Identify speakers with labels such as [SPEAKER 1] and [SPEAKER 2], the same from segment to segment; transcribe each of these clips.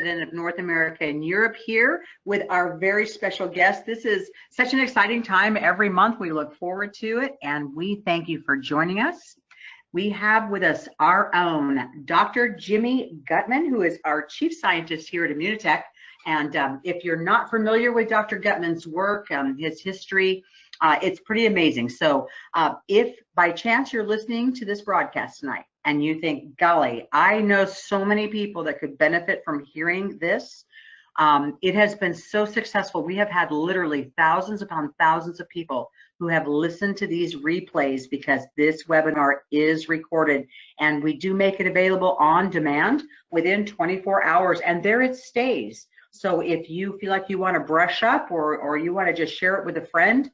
[SPEAKER 1] of North America and Europe here with our very special guest. This is such an exciting time every month. We look forward to it, and we thank you for joining us. We have with us our own Dr. Jimmy Gutman, who is our chief scientist here at Immunotech. And if you're not familiar with Dr. Gutman's work, his history, it's pretty amazing. So if by chance you're listening to this broadcast tonight and you think, golly, I know so many people that could benefit from hearing this, it has been so successful. We have had literally thousands upon thousands of people who have listened to these replays because this webinar is recorded, and we do make it available on demand within 24 hours, and there it stays. So if you feel like you want to brush up or you want to just share it with a friend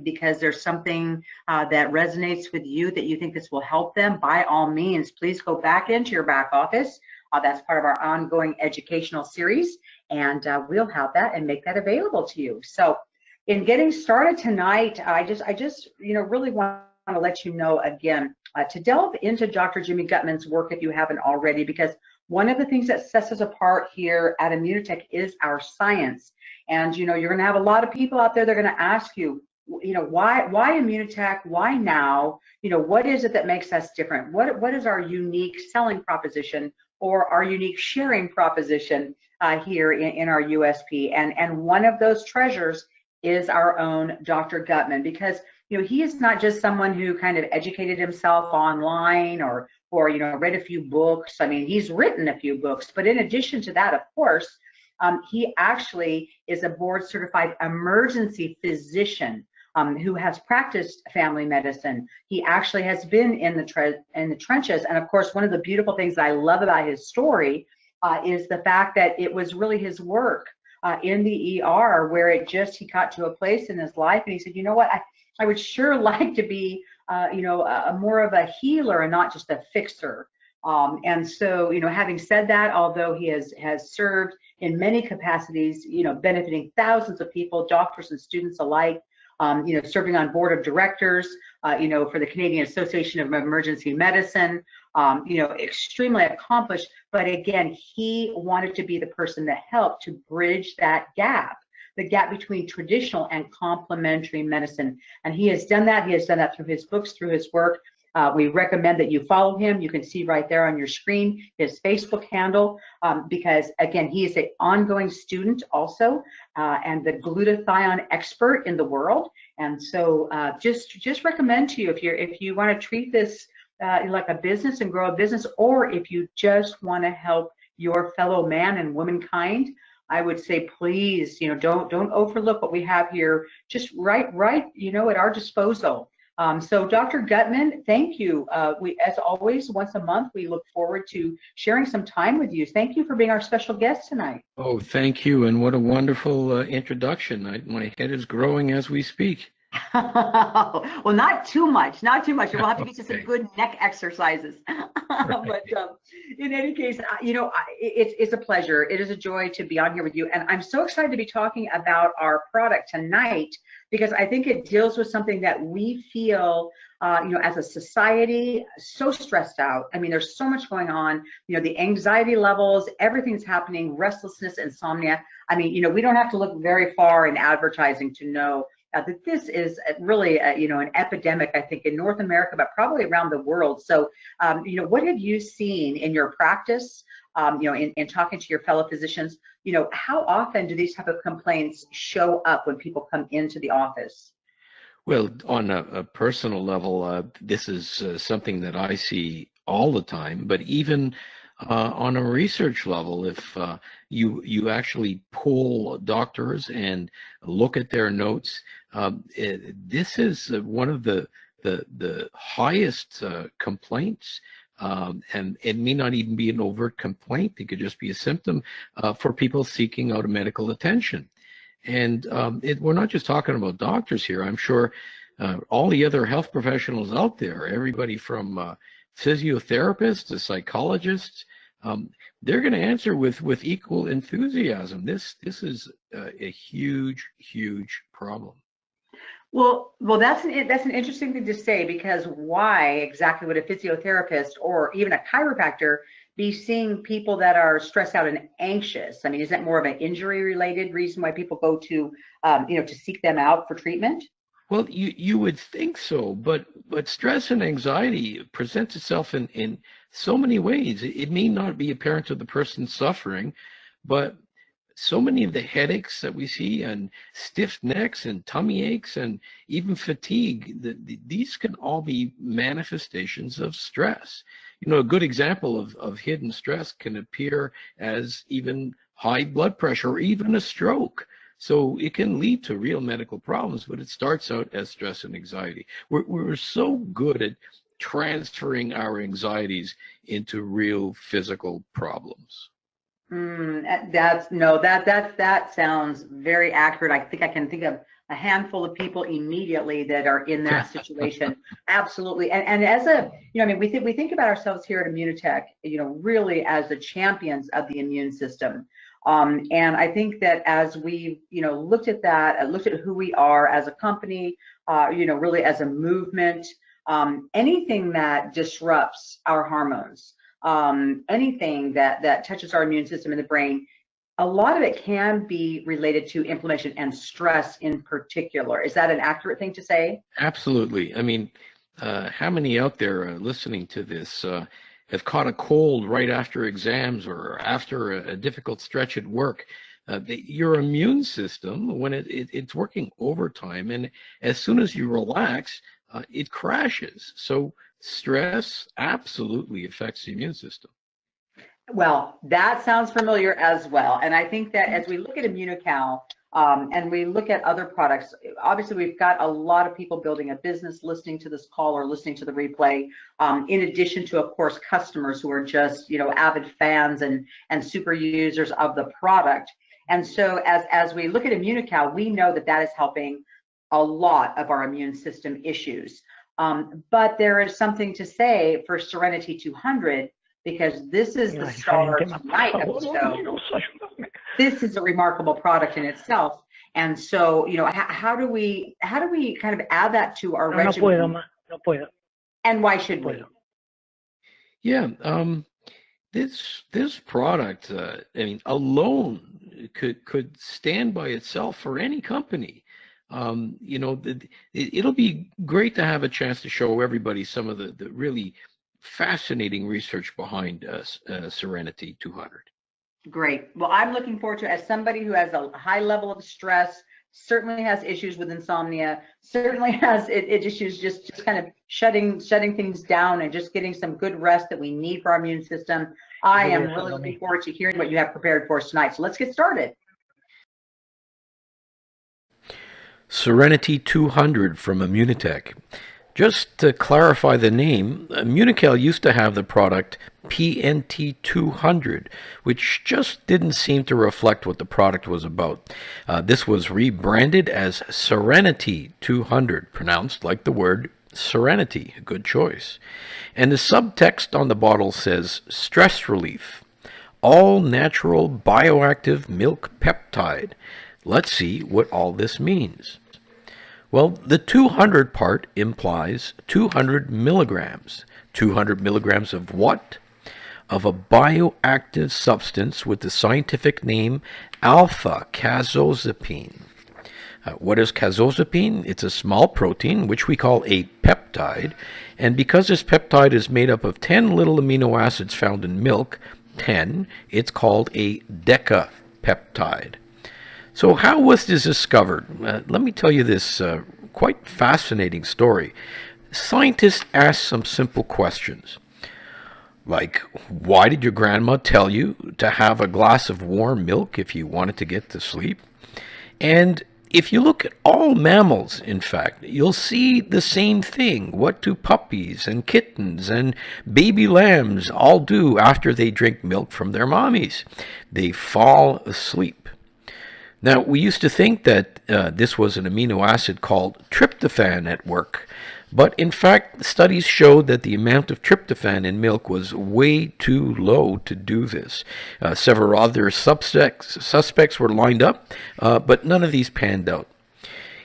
[SPEAKER 1] because there's something that resonates with you that you think this will help them, by all means, please go back into your back office. That's part of our ongoing educational series, and we'll have that and make that available to you. So in getting started tonight, I just really want to let you know again to delve into Dr. Jimmy Gutman's work if you haven't already, because one of the things that sets us apart here at Immunotech is our science. And you're going to have a lot of people out there that are going to ask you, why Immunotech? Why now? What is it that makes us different? What is our unique selling proposition or our unique sharing proposition here in our USP? And one of those treasures is our own Dr. Gutman, because he is not just someone who kind of educated himself online or read a few books. I mean, he's written a few books, but in addition to that, of course, he actually is a board certified emergency physician who has practiced family medicine. He actually has been in the trenches. And of course, one of the beautiful things I love about his story is the fact that it was really his work in the ER where he got to a place in his life and he said, you know what, I would sure like to be, more of a healer and not just a fixer. And so, having said that, although he has served in many capacities, benefiting thousands of people, doctors and students alike, serving on board of directors, for the Canadian Association of Emergency Medicine, extremely accomplished. But again, he wanted to be the person that helped to bridge that gap, the gap between traditional and complementary medicine. And he has done that. He has done that through his books, through his work. We recommend that you follow him. You can see right there on your screen his Facebook handle, because again, he is an ongoing student also, and the glutathione expert in the world. And so just recommend to you, if you want to treat this like a business and grow a business, or if you just want to help your fellow man and womankind, I would say, please, don't overlook what we have here, just right, at our disposal. So Dr. Gutman, thank you. We, as always, once a month, we look forward to sharing some time with you. Thank you for being our special guest tonight.
[SPEAKER 2] Oh, thank you. And what a wonderful introduction. My head is growing as we speak.
[SPEAKER 1] Well, not too much. We'll have to get you some good neck exercises. But in any case, it's a pleasure. It is a joy to be on here with you. And I'm so excited to be talking about our product tonight, because I think it deals with something that we feel, as a society, so stressed out. I mean, there's so much going on, the anxiety levels, everything's happening, restlessness, insomnia. I mean, we don't have to look very far in advertising to know that this is really, an epidemic, I think, in North America, but probably around the world. So, what have you seen in your practice, in talking to your fellow physicians? How often do these type of complaints show up when people come into the office?
[SPEAKER 2] Well, on a personal level, this is something that I see all the time, but even on a research level, if you actually poll doctors and look at their notes, this is one of the highest complaints, and it may not even be an overt complaint. It could just be a symptom for people seeking out medical attention. And we're not just talking about doctors here. I'm sure all the other health professionals out there, everybody from physiotherapists to psychologists, they're going to answer with equal enthusiasm. This is a huge problem.
[SPEAKER 1] Well, that's an interesting thing to say, because why exactly would a physiotherapist or even a chiropractor be seeing people that are stressed out and anxious? I mean, is that more of an injury related reason why people go to, to seek them out for treatment?
[SPEAKER 2] Well, you would think so, but stress and anxiety presents itself in so many ways. It may not be apparent to the person suffering, but so many of the headaches that we see and stiff necks and tummy aches and even fatigue, these can all be manifestations of stress. You know, a good example of hidden stress can appear as even high blood pressure or even a stroke. So it can lead to real medical problems, but it starts out as stress and anxiety. We're so good at transferring our anxieties into real physical problems.
[SPEAKER 1] That sounds very accurate. I think I can think of a handful of people immediately that are in that situation. Absolutely. And as we think about ourselves here at Immunotech, really as the champions of the immune system. And I think that as we, looked at that, looked at who we are as a company, really as a movement, anything that disrupts our hormones, anything that touches our immune system in the brain, a lot of it can be related to inflammation and stress in particular. Is that an accurate thing to say?
[SPEAKER 2] Absolutely. I mean, how many out there listening to this have caught a cold right after exams or after a difficult stretch at work? Your immune system, when it's working overtime, and as soon as you relax, it crashes. So stress absolutely affects the immune system.
[SPEAKER 1] Well, that sounds familiar as well. And I think that as we look at ImmunoCal, and we look at other products, obviously we've got a lot of people building a business listening to this call or listening to the replay, in addition to, of course, customers who are just, avid fans and super users of the product. And so as we look at ImmunoCal, we know that is helping a lot of our immune system issues. But there is something to say for Serenity 200, because this is the star tonight of the show. This is a remarkable product in itself. And so, how do we kind of add that to our regimen?
[SPEAKER 3] No puedo.
[SPEAKER 1] And why should we?
[SPEAKER 2] Yeah, this product, alone could stand by itself for any company. It'll be great to have a chance to show everybody some of the really fascinating research behind Serenity 200.
[SPEAKER 1] Great. Well, I'm looking forward to, as somebody who has a high level of stress, certainly has issues with insomnia, certainly has issues just kind of shutting things down and just getting some good rest that we need for our immune system. I am really looking forward to hearing what you have prepared for us tonight. So let's get started.
[SPEAKER 2] Serenity 200 from Immunotech. Just to clarify the name, Immunocal used to have the product PNT200, which just didn't seem to reflect what the product was about. This was rebranded as Serenity 200, pronounced like the word serenity. A good choice. And the subtext on the bottle says, stress relief, all natural bioactive milk peptide. Let's see what all this means. Well, the 200 part implies 200 milligrams. 200 milligrams of what? Of a bioactive substance with the scientific name alpha-casozepine. What is casozepine? It's a small protein, which we call a peptide. And because this peptide is made up of 10 little amino acids found in milk, 10, it's called a decapeptide. So how was this discovered? Let me tell you this quite fascinating story. Scientists asked some simple questions, like, why did your grandma tell you to have a glass of warm milk if you wanted to get to sleep? And if you look at all mammals, in fact, you'll see the same thing. What do puppies and kittens and baby lambs all do after they drink milk from their mommies? They fall asleep. Now, we used to think that this was an amino acid called tryptophan at work, but in fact, studies showed that the amount of tryptophan in milk was way too low to do this. Several other suspects were lined up, but none of these panned out.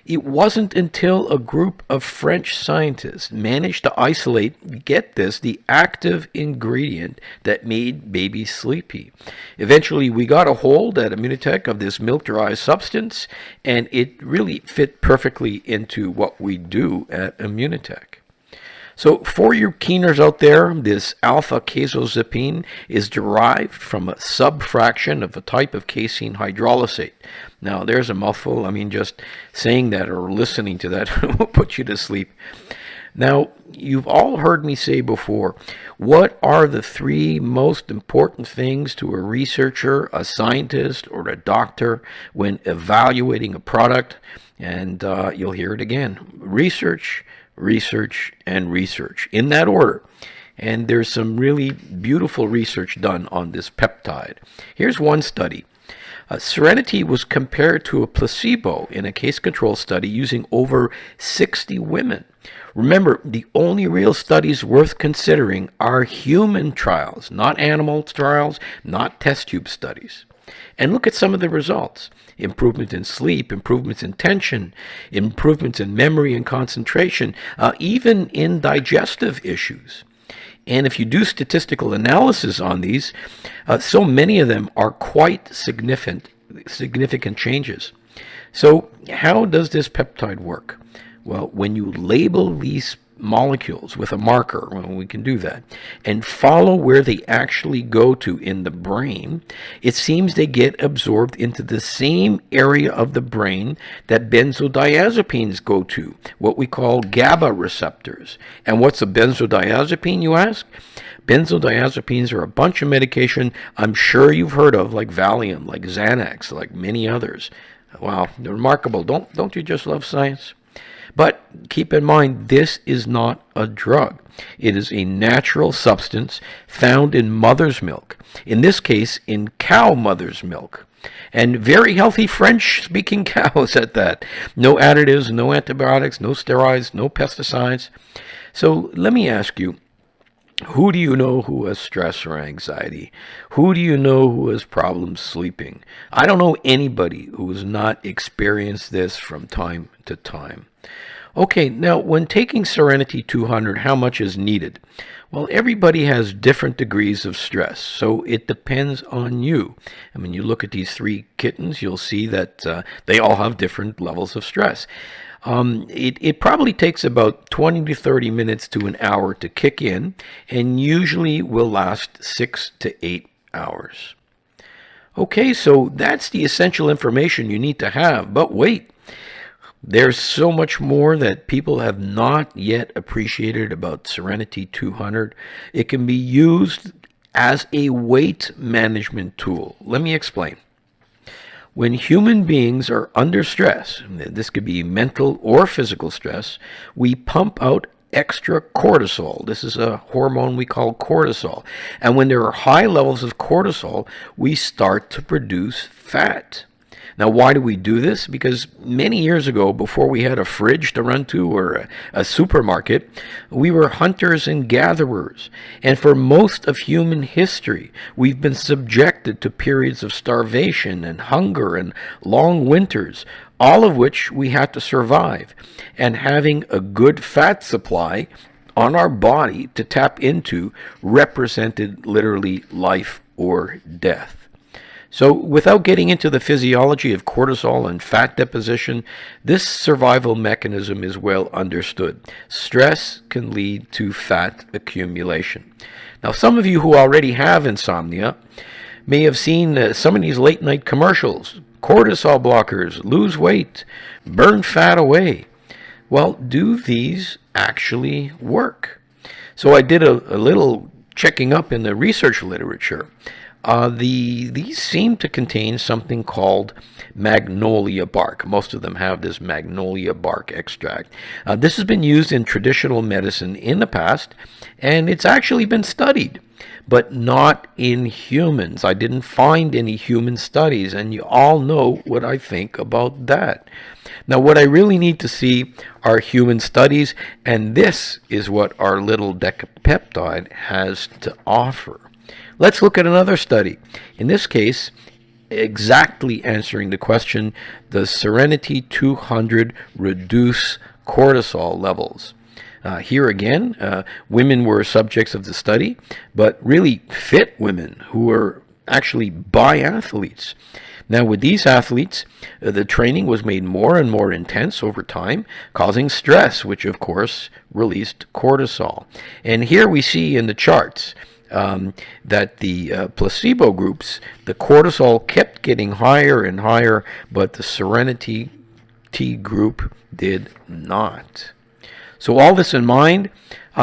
[SPEAKER 2] It wasn't until a group of French scientists managed to isolate, get this, the active ingredient that made babies sleepy. Eventually, we got a hold at Immunotech of this milk-dry substance, and it really fit perfectly into what we do at Immunotech. So for you keeners out there, this alpha-casozepine is derived from a subfraction of a type of casein hydrolysate. Now, there's a mouthful. I mean, just saying that or listening to that will put you to sleep. Now, you've all heard me say before, what are the three most important things to a researcher, a scientist, or a doctor when evaluating a product? And you'll hear it again. Research, research, and research, in that order. And there's some really beautiful research done on this peptide. Here's one study. Serenity was compared to a placebo in a case control study using over 60 women. Remember, the only real studies worth considering are human trials, not animal trials, not test tube studies. And look at some of the results. Improvement in sleep, improvements in tension, improvements in memory and concentration, even in digestive issues. And if you do statistical analysis on these, so many of them are quite significant changes. So how does this peptide work? Well, when you label these molecules with a marker, well, we can do that, and follow where they actually go to in the brain, it seems they get absorbed into the same area of the brain that benzodiazepines go to, what we call GABA receptors. And what's a benzodiazepine, you ask? Benzodiazepines are a bunch of medication I'm sure you've heard of, like Valium, like Xanax, like many others. Wow, they're remarkable. Don't you just love science? But keep in mind, this is not a drug. It is a natural substance found in mother's milk. In this case, in cow mother's milk. And very healthy French-speaking cows at that. No additives, no antibiotics, no steroids, no pesticides. So let me ask you, who do you know who has stress or anxiety? Who do you know who has problems sleeping? I don't know anybody who has not experienced this from time to time. Okay, now when taking Serenity 200, how much is needed? Well, everybody has different degrees of stress, so it depends on you. And when you look at these three kittens, you'll see that they all have different levels of stress. It probably takes about 20 to 30 minutes to an hour to kick in, and usually will last 6 to 8 hours. Okay, so that's the essential information you need to have, but wait. There's so much more that people have not yet appreciated about Serenity 200. It can be used as a weight management tool. Let me explain. When human beings are under stress, this could be mental or physical stress, we pump out extra cortisol. This is a hormone we call cortisol. And when there are high levels of cortisol, we start to produce fat. Now, why do we do this? Because many years ago, before we had a fridge to run to or a supermarket, we were hunters and gatherers. And for most of human history, we've been subjected to periods of starvation and hunger and long winters, all of which we had to survive. And having a good fat supply on our body to tap into represented literally life or death. So without getting into the physiology of cortisol and fat deposition, this survival mechanism is well understood. Stress can lead to fat accumulation. Now, some of you who already have insomnia may have seen some of these late night commercials. Cortisol blockers, lose weight, burn fat away. Well, do these actually work? So I did a little checking up in the research literature. These seem to contain something called magnolia bark. Most of them have this magnolia bark extract. This has been used in traditional medicine in the past, and it's actually been studied, but not in humans. I didn't find any human studies, and you all know what I think about that. Now, what I really need to see are human studies, and this is what our little decapeptide has to offer. Let's look at another study. In this case, exactly answering the question, does Serenity 200 reduce cortisol levels? Here again, women were subjects of the study, but really fit women who were actually biathletes. Now, with these athletes, the training was made more and more intense over time, causing stress, which of course released cortisol. And here we see in the charts that the placebo groups, the cortisol kept getting higher and higher, but the Serenity T group did not. So all this in mind,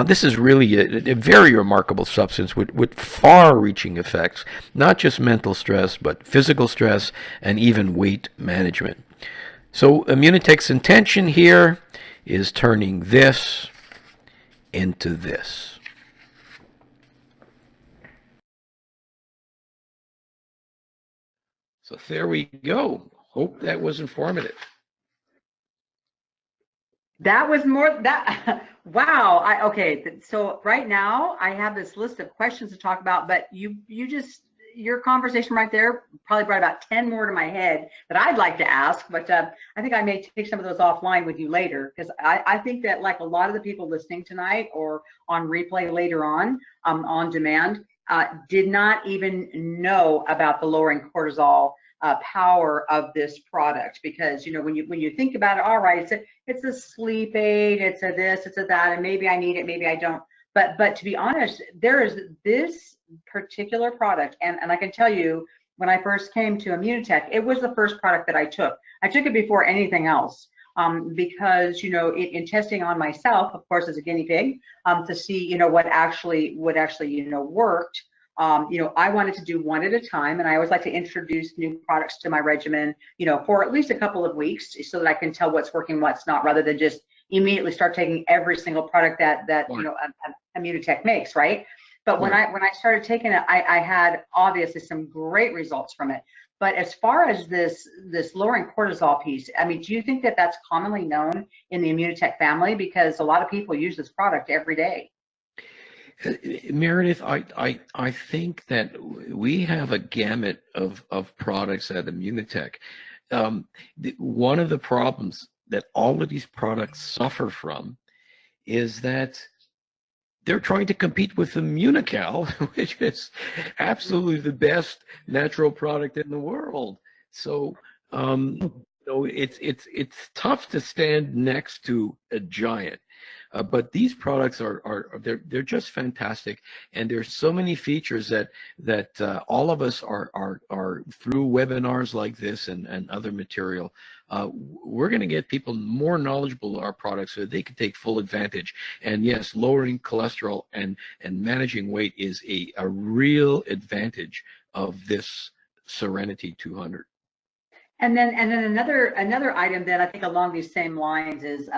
[SPEAKER 2] this is really a very remarkable substance with far-reaching effects, not just mental stress, but physical stress and even weight management. So Immunotech's intention here is turning this into this. So there we go. Hope that was informative.
[SPEAKER 1] That was more that wow. Okay. So right now I have this list of questions to talk about, but you just your conversation right there probably brought about 10 more to my head that I'd like to ask, but I think I may take some of those offline with you later, because I think that, like a lot of the people listening tonight or on replay later on demand, did not even know about the lowering cortisol power of this product. Because when you think about it, all right, it's a sleep aid, it's a this, it's a that, and maybe I need it, maybe I don't. But to be honest, there is this particular product, and I can tell you, when I first came to Immunotech, it was the first product that I took. I took it before anything else, because in testing on myself, of course, as a guinea pig, to see what actually worked. I wanted to do one at a time, and I always like to introduce new products to my regimen, for at least a couple of weeks, so that I can tell what's working, what's not, rather than just immediately start taking every single product that Immunotech makes, right? But when I started taking it, I had obviously some great results from it. But as far as this lowering cortisol piece, I mean, do you think that that's commonly known in the Immunotech family? Because a lot of people use this product every day.
[SPEAKER 2] Meredith, I think that we have a gamut of products at Immunotech. One of the problems that all of these products suffer from is that they're trying to compete with Immunical, which is absolutely the best natural product in the world. So, it's tough to stand next to a giant. But these products they're just fantastic, and there's so many features that all of us are through webinars like this and other material. We're going to get people more knowledgeable of our products so they can take full advantage. And yes, lowering cholesterol and managing weight is a real advantage of this Serenity 200.
[SPEAKER 1] And then another item that I think along these same lines is,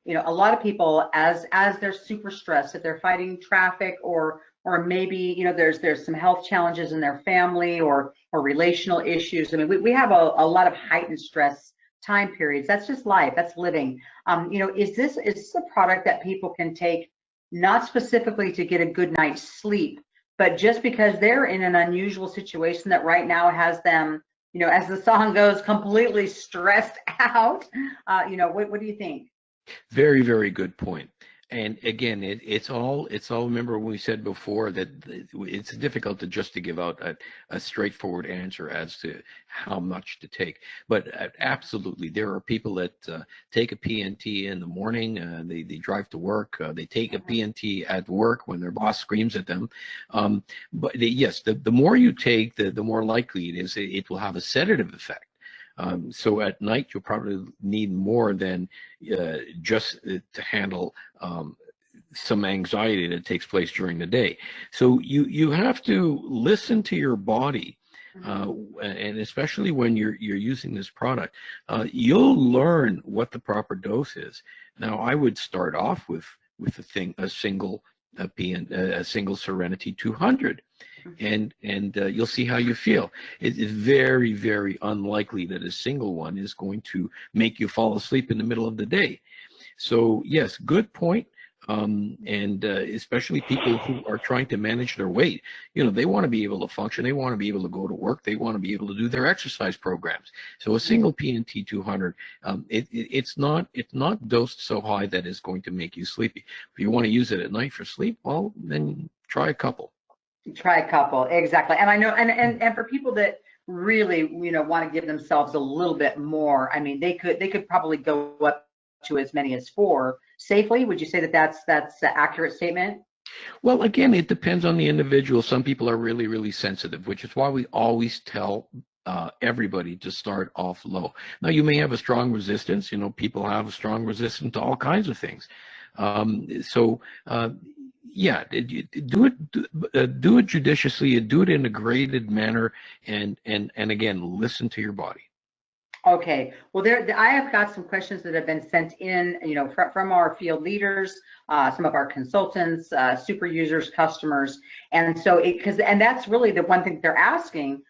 [SPEAKER 1] a lot of people, as they're super stressed, if they're fighting traffic, or maybe there's some health challenges in their family, or relational issues. I mean, we have a lot of heightened stress time periods. That's just life. That's living. Is this a product that people can take, not specifically to get a good night's sleep, but just because they're in an unusual situation that right now has them, as the song goes, completely stressed out? What do you think?
[SPEAKER 2] Very, very good point. And again, it's all, remember when we said before that it's difficult to give out a straightforward answer as to how much to take. But absolutely, there are people that take a PNT in the morning, they drive to work, they take a PNT at work when their boss screams at them. But yes, the more you take, the more likely it is it will have a sedative effect. So at night, you'll probably need more than just to handle some anxiety that takes place during the day. So you have to listen to your body, and especially when you're using this product, you'll learn what the proper dose is. Now, I would start off with a single Serenity 200. And you'll see how you feel. It is very, very unlikely that a single one is going to make you fall asleep in the middle of the day. So yes, good point. and especially people who are trying to manage their weight. You know, they want to be able to function, they want to be able to go to work, they want to be able to do their exercise programs. So a single PNT 200, it's not dosed so high that it's going to make you sleepy. If you want to use it at night for sleep, well, then try a couple.
[SPEAKER 1] Try a couple, exactly. And I know, and for people that really, want to give themselves a little bit more, I mean, they could probably go up to as many as 4 safely. Would you say that that's an accurate statement?
[SPEAKER 2] Well, again, it depends on the individual. Some people are really, really sensitive, which is why we always tell everybody to start off low. Now, you may have a strong resistance. You know, people have a strong resistance to all kinds of things. Yeah, do it judiciously, do it in a graded manner, and again, listen to your body.
[SPEAKER 1] Okay, well, I have got some questions that have been sent in, from our field leaders, some of our consultants, super users, customers, and so and that's really the one thing they're asking,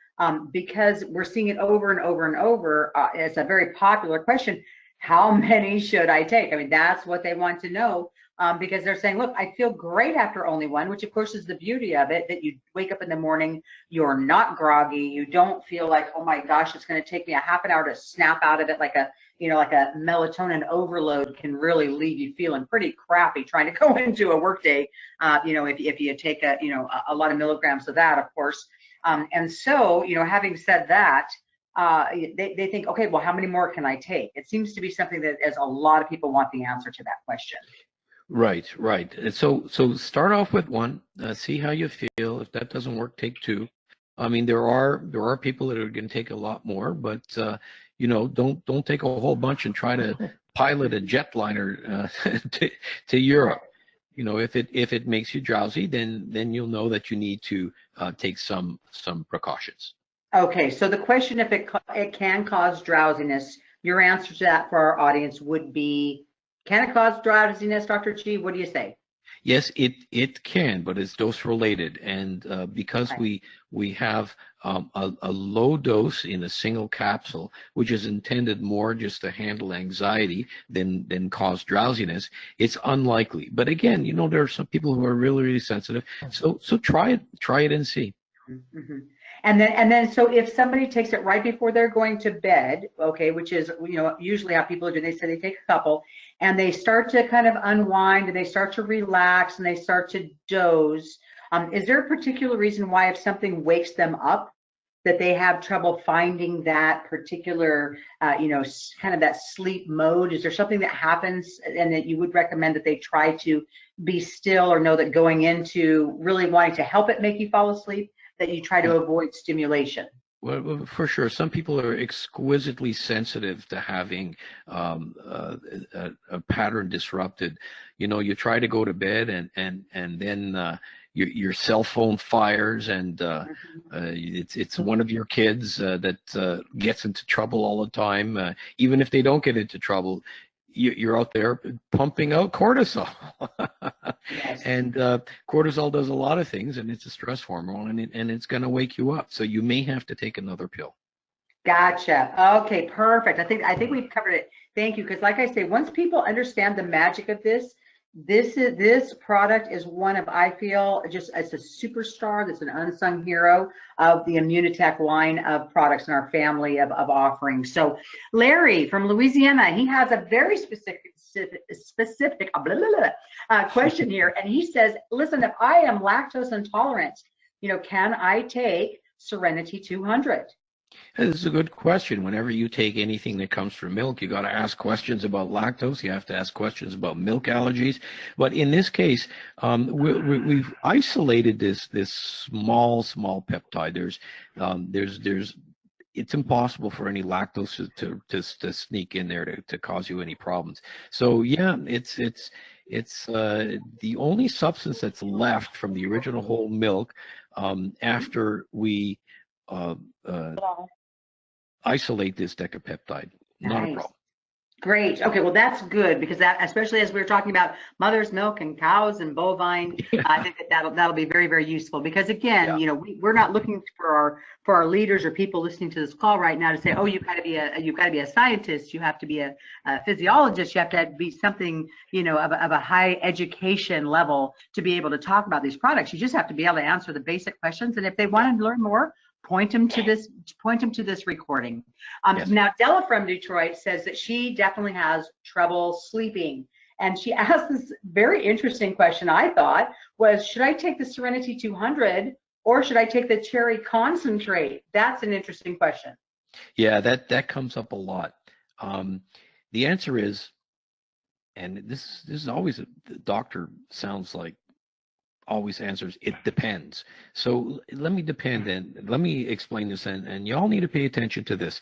[SPEAKER 1] because we're seeing it over and over and over. It's a very popular question. How many should I take? I mean, that's what they want to know. Because they're saying, look, I feel great after only one, which of course is the beauty of it, that you wake up in the morning, you're not groggy, you don't feel like, oh my gosh, it's going to take me a half an hour to snap out of it, like a melatonin overload can really leave you feeling pretty crappy trying to go into a workday, if you take a lot of milligrams of that, of course. And so, having said that, they think, okay, well, how many more can I take? It seems to be something that, as a lot of people want the answer to that question.
[SPEAKER 2] Right, right. And so start off with 1, see how you feel. If that doesn't work, take 2. I mean, there are people that are going to take a lot more, but don't take a whole bunch and try to pilot a jetliner to Europe. You know, if it makes you drowsy, then you'll know that you need to take some precautions.
[SPEAKER 1] Okay, so the question, if it can cause drowsiness, your answer to that for our audience would be, can it cause drowsiness, Dr. G? What do you say?
[SPEAKER 2] Yes, it can, but it's dose related, and because
[SPEAKER 1] Right.
[SPEAKER 2] we have a low dose in a single capsule, which is intended more just to handle anxiety than cause drowsiness, it's unlikely. But again, there are some people who are really, really sensitive, so try it and see.
[SPEAKER 1] Mm-hmm. And then, so if somebody takes it right before they're going to bed, okay, which is, usually how people do, they say they take a couple and they start to kind of unwind and they start to relax and they start to doze. Is there a particular reason why, if something wakes them up, that they have trouble finding that particular, kind of that sleep mode? Is there something that happens and that you would recommend that they try to be still, or know that going into really wanting to help it make you fall asleep, that you try to avoid stimulation?
[SPEAKER 2] Well, for sure. Some people are exquisitely sensitive to having a pattern disrupted. You try to go to bed and then your cell phone fires, and it's one of your kids that gets into trouble all the time. Even if they don't get into trouble, you're out there pumping out cortisol.
[SPEAKER 1] Yes.
[SPEAKER 2] And cortisol does a lot of things, and it's a stress hormone, and it's going to wake you up. So you may have to take another pill.
[SPEAKER 1] Gotcha. Okay, perfect. I think we've covered it. Thank you. Because like I say, once people understand the magic of this product is one of, I feel, just as a superstar, that's an unsung hero of the Immunotech line of products in our family of offerings. So Larry from Louisiana, he has a very specific question here, and he says, listen, if I am lactose intolerant, can I take Serenity 200?
[SPEAKER 2] This is a good question. Whenever you take anything that comes from milk, you got to ask questions about lactose. You have to ask questions about milk allergies. But in this case, we've isolated this small peptide. It's impossible for any lactose to sneak in there to cause you any problems. So yeah, it's the only substance that's left from the original whole milk after we uh, uh, isolate this decapeptide. Not a
[SPEAKER 1] Nice.
[SPEAKER 2] problem.
[SPEAKER 1] Great. Okay, well that's good because that, especially as we were talking about mother's milk and cows and bovine, I think that that'll be very very useful because again,
[SPEAKER 2] Yeah.
[SPEAKER 1] we're not looking for our leaders or people listening to this call right now to say, oh, you've got to be a scientist, you have to be a physiologist, you have to be something of a high education level to be able to talk about these products. You just have to be able to answer the basic questions, and if they want to learn more, point them to this recording.
[SPEAKER 2] Yes.
[SPEAKER 1] Now, Della from Detroit says that she definitely has trouble sleeping. And she asked this very interesting question, I thought, was should I take the Serenity 200 or should I take the cherry concentrate? That's an interesting question.
[SPEAKER 2] Yeah, that comes up a lot. Um, the answer is, and this is always the doctor sounds like always answers, it depends. So let me depend and let me explain this, and y'all need to pay attention to this.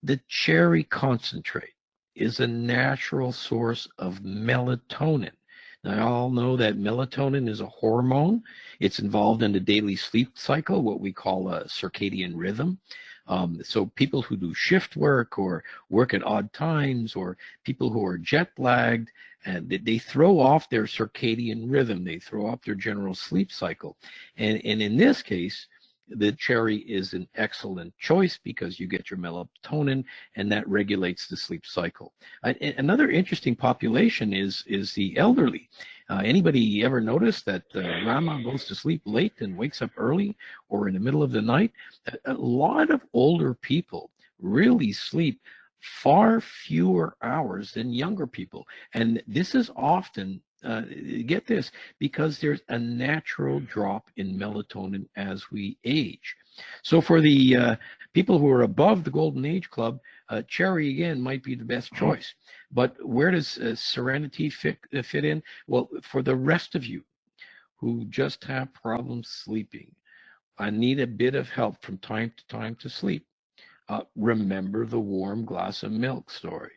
[SPEAKER 2] The cherry concentrate is a natural source of melatonin. Now, y'all know that melatonin is a hormone. It's involved in the daily sleep cycle, what we call a circadian rhythm. So people who do shift work or work at odd times or people who are jet lagged, and they throw off their circadian rhythm. They throw off their general sleep cycle. And in this case, the cherry is an excellent choice because you get your melatonin and that regulates the sleep cycle. Another interesting population is the elderly. Anybody ever notice that grandma goes to sleep late and wakes up early or in the middle of the night? A lot of older people really sleep far fewer hours than younger people. And this is often, get this, because there's a natural drop in melatonin as we age. So for the people who are above the Golden Age Club, cherry again might be the best choice. But where does Serenity fit in? Well, for the rest of you who just have problems sleeping, I need a bit of help from time to time to sleep. Remember the warm glass of milk story.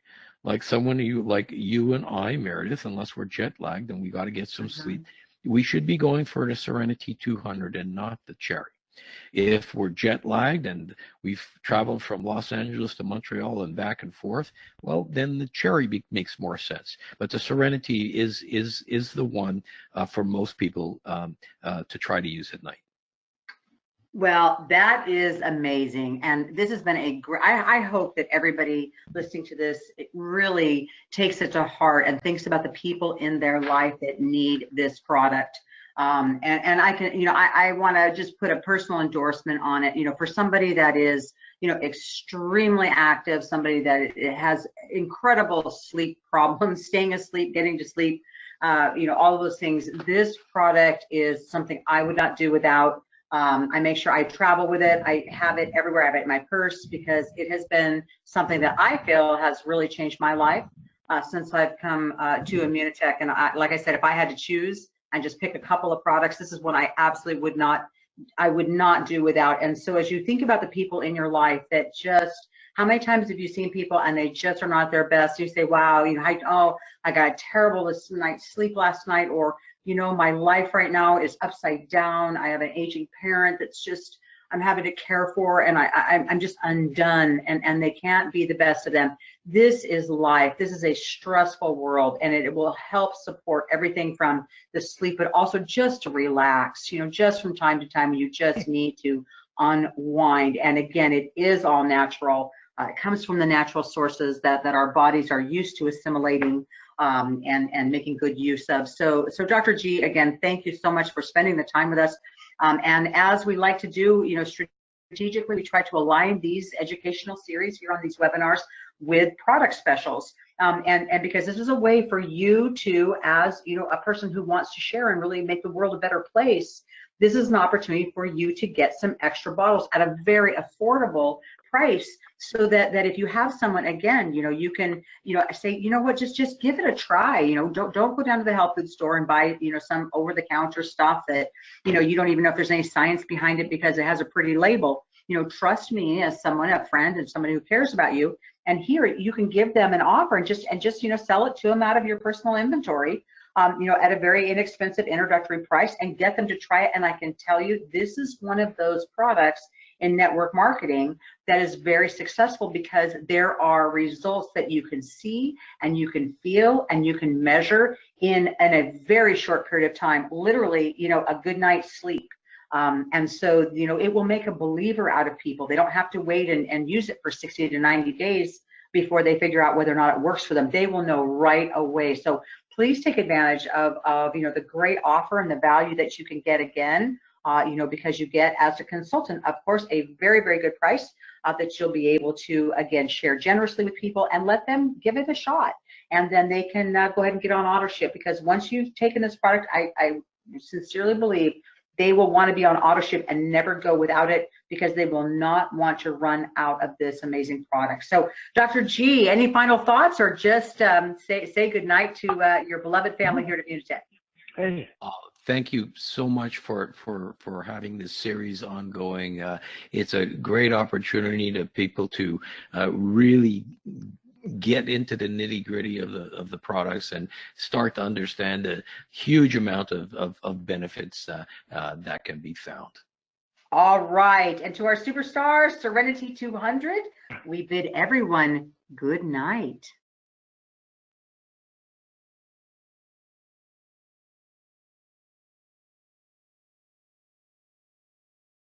[SPEAKER 2] Like you and I, Meredith, unless we're jet lagged and we got to get some sleep, we should be going for the Serenity 200 and not the Cherry. If we're jet lagged and we've traveled from Los Angeles to Montreal and back and forth, well, then the Cherry makes more sense. But the Serenity is the one for most people to try to use at night.
[SPEAKER 1] Well, that is amazing. And this has been a great, I hope that everybody listening to this it really takes it to heart and thinks about the people in their life that need this product. And I can, I want to just put a personal endorsement on it, for somebody that is, extremely active, somebody that has incredible sleep problems, staying asleep, getting to sleep, all of those things. This product is something I would not do without. I make sure I travel with it. I have it everywhere. I have it in my purse because it has been something that I feel has really changed my life since I've come to Immunotech. And like I said, if I had to choose and just pick a couple of products, this is one I absolutely I would not do without. And so as you think about the people in your life that just, how many times have you seen people and they just are not their best? You say, wow, I got a terrible night's sleep last night, or my life right now is upside down. I have an aging parent that's just, I'm having to care for, and I'm just undone, and they can't be the best of them. This is life. This is a stressful world, and it will help support everything from the sleep, but also just to relax, just from time to time, you just need to unwind. And again, it is all natural. It comes from the natural sources that our bodies are used to assimilating and making good use of. So Dr. G, again, thank you so much for spending the time with us. And as we like to do, strategically, we try to align these educational series here on these webinars with product specials. And because this is a way for you to, as a person who wants to share and really make the world a better place, this is an opportunity for you to get some extra bottles at a very affordable price, so that if you have someone, again, you can, say, what, just give it a try. Don't go down to the health food store and buy, some over-the-counter stuff that, you don't even know if there's any science behind it because it has a pretty label. Trust me as someone, a friend, and somebody who cares about you. And here you can give them an offer and just sell it to them out of your personal inventory. At a very inexpensive introductory price, and get them to try it. And I can tell you, this is one of those products. in network marketing that is very successful, because there are results that you can see and you can feel and you can measure in a very short period of time, literally, a good night's sleep. And so, it will make a believer out of people. They don't have to wait and use it for 60 to 90 days before they figure out whether or not it works for them. They will know right away. So please take advantage of the great offer and the value that you can get again, because you get, as a consultant, of course, a very, very good price that you'll be able to, again, share generously with people and let them give it a shot. And then they can go ahead and get on auto ship, because once you've taken this product, I sincerely believe they will want to be on auto ship and never go without it, because they will not want to run out of this amazing product. So, Dr. G, any final thoughts, or just say good night to your beloved family here at Immunotech?
[SPEAKER 2] Hey. Thank you so much for having this series ongoing. It's a great opportunity to people to really get into the nitty-gritty of the products and start to understand the huge amount of benefits that can be found.
[SPEAKER 1] All right, and to our superstars, Serenity 200, we bid everyone good night.